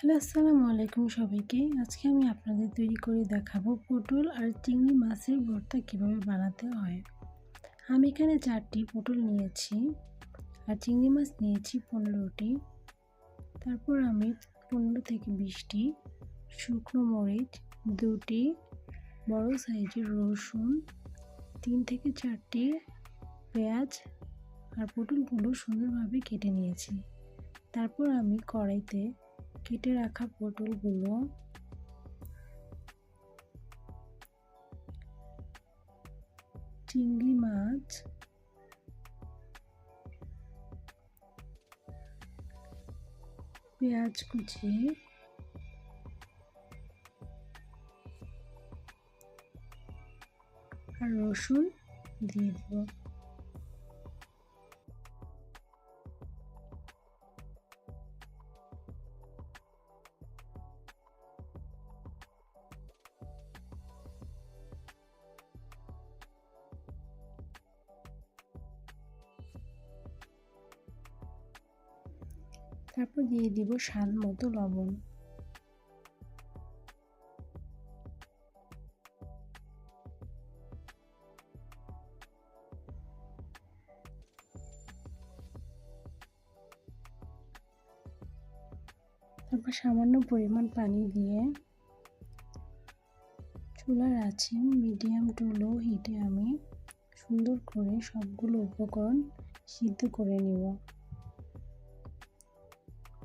Hello, আসসালামু আলাইকুম সবাইকে। আজকে আমি আপনাদের তৈরি করে দেখাবো পটল আর চিংড়ি মাছের ভর্তা কিভাবে বানাতে হয়। আমি এখানে 4টি পটল নিয়েছি আর চিংড়ি মাছ নিয়েছি 15টি। তারপর আমি 15 থেকে 20টি শুকনো মরিচ, 2টি বড় সাইজের রসুন, 3 থেকে 4টি পেঁয়াজ আর পটলগুলো সুন্দরভাবে কেটে নিয়েছি। তারপর আমি কড়াইতে কেটে রাখা পটলগুলো চিংড়ি মাছ, পেঁয়াজ কুচি আর রসুন দিয়ে দেব। তারপর দিয়ে দিব স্বাদ মতো লবণ। তারপর সামান্য পরিমাণ পানি দিয়ে চুলার আঁচে মিডিয়াম টু লো হিটে আমি সুন্দর করে সবগুলো উপকরণ সিদ্ধ করে নিব।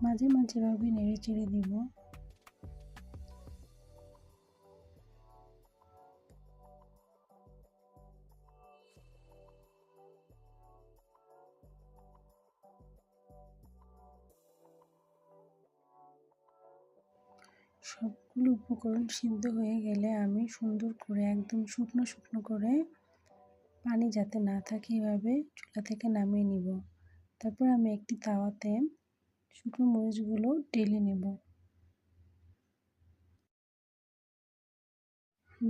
মাঝে মাঝে ভাবে নেড়ে চেড়ে দিব। সবগুলো উপকরণ সিদ্ধ হয়ে গেলে আমি সুন্দর করে একদম শুকনো শুকনো করে পানি যাতে না থাকে এভাবে চুলা থেকে নামিয়ে নিব। তারপর আমি একটি তাওয়াতে শুকনো মরিচগুলো ঢেলে নেব।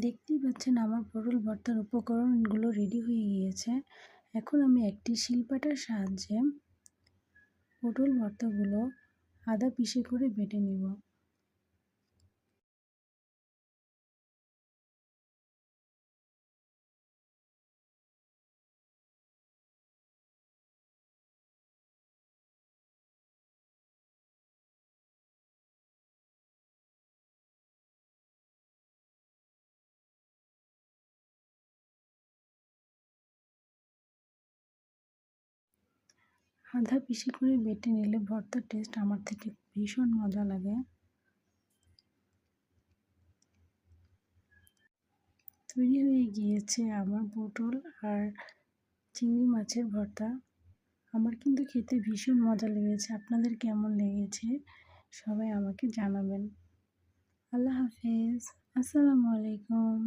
দেখতেই পাচ্ছেন আমার পটল ভর্তার উপকরণগুলো রেডি হয়ে গিয়েছে। এখন আমি একটি শিলপাটার সাহায্যে পটল ভর্তাগুলো আদা পিষে করে বেটে নেব। আদা পিষে করে বেটে নিলে ভর্তার টেস্ট আমার থেকে ভীষণ মজা লাগে। তৈরি হয়ে গিয়েছে আমার পটল আর চিংড়ি মাছের ভর্তা। আমার কিন্তু খেতে ভীষণ মজা লেগেছে। আপনাদের কেমন লেগেছে সবাই আমাকে জানাবেন। আল্লাহ হাফেজ। আসসালামু আলাইকুম।